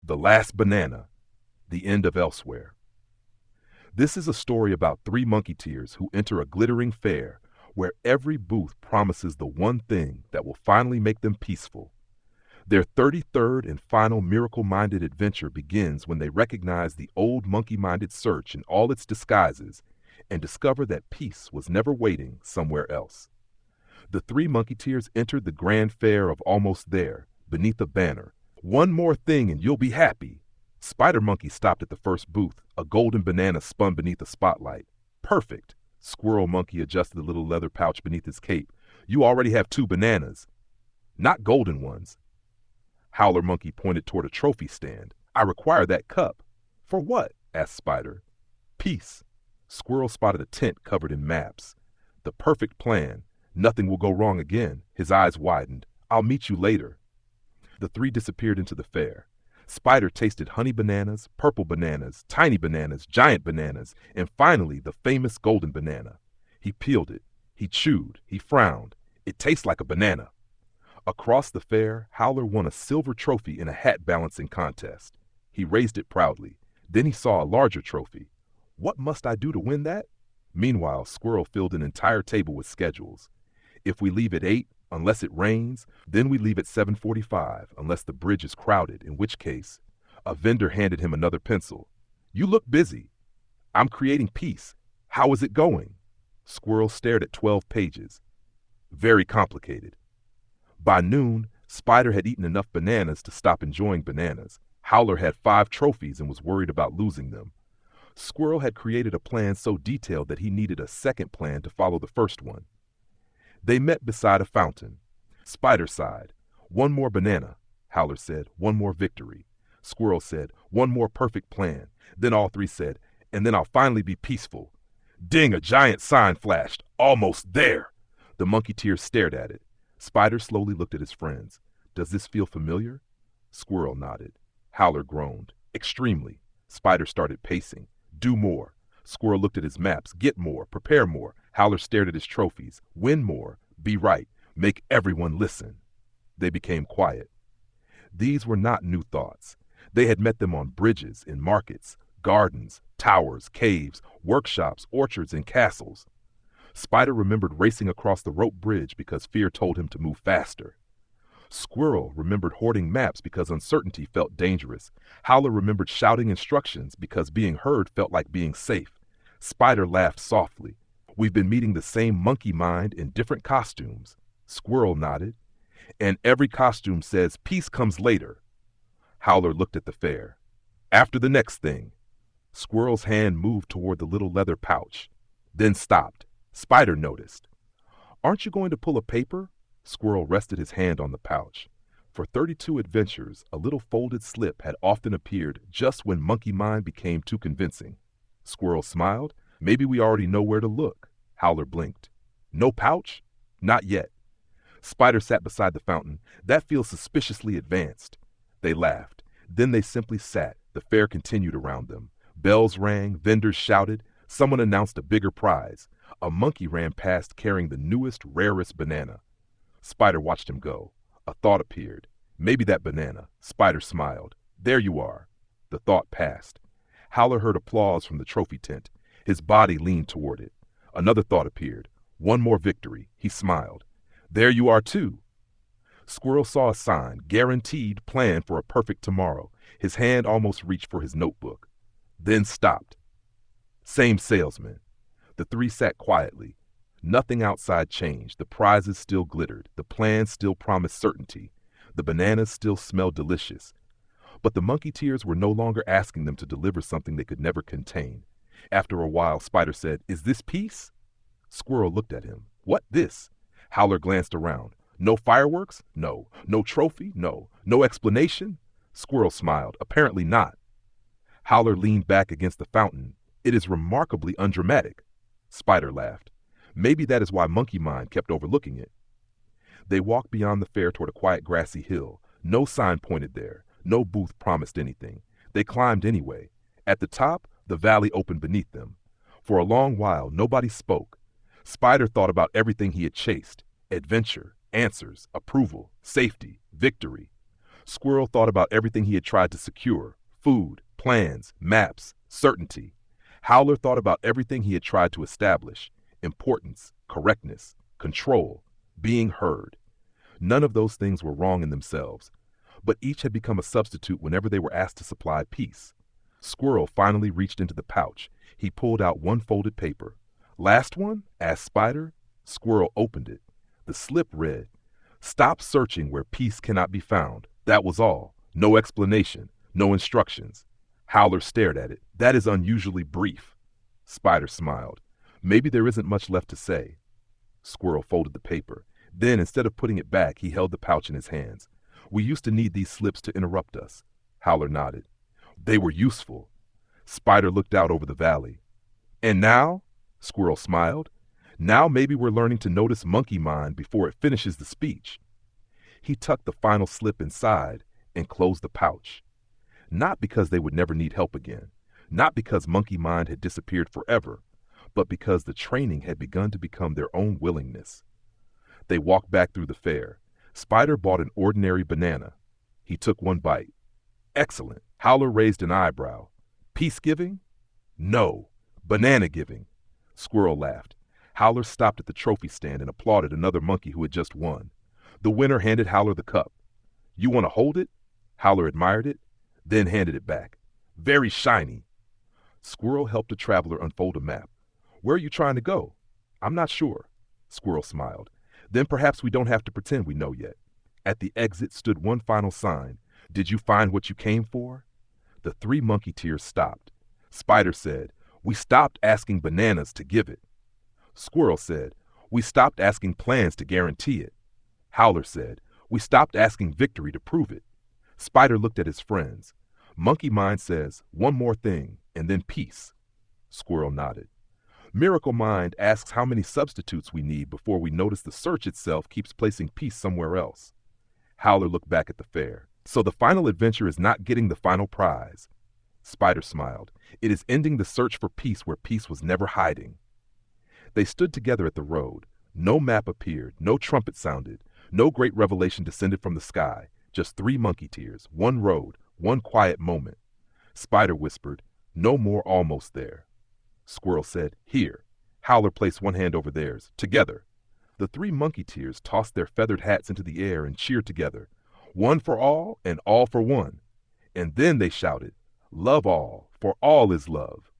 The Last Banana, The End of Elsewhere. This is a story about three Monkeyteers who enter a glittering fair where every booth promises the one thing that will finally make them peaceful. Their 33rd and final miracle-minded adventure begins when they recognize the old monkey-minded search in all its disguises and discover that peace was never waiting somewhere else. The three Monkeyteers entered the grand fair of Almost There, beneath a banner. One more thing and you'll be happy. Spider Monkey stopped at the first booth. A golden banana spun beneath a spotlight. Perfect. Squirrel Monkey adjusted the little leather pouch beneath his cape. You already have 2 bananas. Not golden ones. Howler Monkey pointed toward a trophy stand. I require that cup. For what? Asked Spider. Peace. Squirrel spotted a tent covered in maps. The perfect plan. Nothing will go wrong again. His eyes widened. I'll meet you later. The three disappeared into the fair. Spider tasted honey bananas, purple bananas, tiny bananas, giant bananas, and finally the famous golden banana. He peeled it. He chewed. He frowned. It tastes like a banana. Across the fair, Howler won a silver trophy in a hat balancing contest. He raised it proudly. Then he saw a larger trophy. What must I do to win that? Meanwhile, Squirrel filled an entire table with schedules. If we leave at 8, unless it rains, then we leave at 7:45, unless the bridge is crowded, in which case. A vendor handed him another pencil. You look busy. I'm creating peace. How is it going? Squirrel stared at 12 pages. Very complicated. By noon, Spider had eaten enough bananas to stop enjoying bananas. Howler had 5 trophies and was worried about losing them. Squirrel had created a plan so detailed that he needed a second plan to follow the first one. They met beside a fountain. Spider sighed. One more banana. Howler said, one more victory. Squirrel said, one more perfect plan. Then all three said, and then I'll finally be peaceful. Ding, a giant sign flashed. Almost there. The Monkeyteers stared at it. Spider slowly looked at his friends. Does this feel familiar? Squirrel nodded. Howler groaned. Extremely. Spider started pacing. Do more. Squirrel looked at his maps. Get more. Prepare more. Howler stared at his trophies. Win more. Be right. Make everyone listen. They became quiet. These were not new thoughts. They had met them on bridges, in markets, gardens, towers, caves, workshops, orchards, and castles. Spider remembered racing across the rope bridge because fear told him to move faster. Squirrel remembered hoarding maps because uncertainty felt dangerous. Howler remembered shouting instructions because being heard felt like being safe. Spider laughed softly. We've been meeting the same monkey mind in different costumes. Squirrel nodded. And every costume says peace comes later. Howler looked at the fair. After the next thing. Squirrel's hand moved toward the little leather pouch, then stopped. Spider noticed. Aren't you going to pull a paper? Squirrel rested his hand on the pouch. For 32 adventures, a little folded slip had often appeared just when monkey mind became too convincing. Squirrel smiled. Maybe we already know where to look. Howler blinked. No pouch? Not yet. Spider sat beside the fountain. That feels suspiciously advanced. They laughed. Then they simply sat. The fair continued around them. Bells rang, vendors shouted. Someone announced a bigger prize. A monkey ran past carrying the newest, rarest banana. Spider watched him go. A thought appeared. Maybe that banana. Spider smiled. There you are. The thought passed. Howler heard applause from the trophy tent. His body leaned toward it. Another thought appeared. One more victory. He smiled. There you are too. Squirrel saw a sign, guaranteed plan for a perfect tomorrow. His hand almost reached for his notebook. Then stopped. Same salesman. The three sat quietly. Nothing outside changed. The prizes still glittered. The plan still promised certainty. The bananas still smelled delicious. But the Monkeyteers were no longer asking them to deliver something they could never contain. After a while, Spider said, Is this peace? Squirrel looked at him. What this? Howler glanced around. No fireworks? No. No trophy? No. No explanation? Squirrel smiled. Apparently not. Howler leaned back against the fountain. It is remarkably undramatic. Spider laughed. Maybe that is why Monkey Mind kept overlooking it. They walked beyond the fair toward a quiet grassy hill. No sign pointed there. No booth promised anything. They climbed anyway. At the top, the valley opened beneath them. For a long while, nobody spoke. Spider thought about everything he had chased. Adventure, answers, approval, safety, victory. Squirrel thought about everything he had tried to secure: food, plans, maps, certainty. Howler thought about everything he had tried to establish: importance, correctness, control, being heard. None of those things were wrong in themselves, but each had become a substitute whenever they were asked to supply peace. Squirrel finally reached into the pouch. He pulled out one folded paper. "Last one?" asked Spider. Squirrel opened it. The slip read, "Stop searching where peace cannot be found." That was all. No explanation, no instructions. Howler stared at it. "That is unusually brief." Spider smiled. "Maybe there isn't much left to say." Squirrel folded the paper. Then, instead of putting it back, he held the pouch in his hands. "We used to need these slips to interrupt us." Howler nodded. "They were useful." Spider looked out over the valley. "And now?" Squirrel smiled. "Now maybe we're learning to notice monkey mind before it finishes the speech." He tucked the final slip inside and closed the pouch. Not because they would never need help again, not because monkey mind had disappeared forever, but because the training had begun to become their own willingness. They walked back through the fair. Spider bought an ordinary banana. He took one bite. "Excellent." Howler raised an eyebrow. "Peace giving?" "No, banana giving." Squirrel laughed. Howler stopped at the trophy stand and applauded another monkey who had just won. The winner handed Howler the cup. "You want to hold it?" Howler admired it, then handed it back. "Very shiny." Squirrel helped the traveler unfold a map. "Where are you trying to go?" "I'm not sure." Squirrel smiled. "Then perhaps we don't have to pretend we know yet." At the exit stood one final sign. "Did you find what you came for?" The three Monkeyteers stopped. Spider said, "We stopped asking bananas to give it." Squirrel said, "We stopped asking plans to guarantee it." Howler said, "We stopped asking victory to prove it." Spider looked at his friends. "Monkey Mind says, one more thing, and then peace." Squirrel nodded. "Miracle Mind asks how many substitutes we need before we notice the search itself keeps placing peace somewhere else." Howler looked back at the fair. "So the final adventure is not getting the final prize." Spider smiled. "It is ending the search for peace where peace was never hiding." They stood together at the road. No map appeared, no trumpet sounded, no great revelation descended from the sky. Just three Monkeyteers, one road, one quiet moment. Spider whispered, "No more almost there." Squirrel said, "Here." Howler placed one hand over theirs. "Together." The three Monkeyteers tossed their feathered hats into the air and cheered together. "One for all and all for one." And then they shouted, "Love all, for all is love."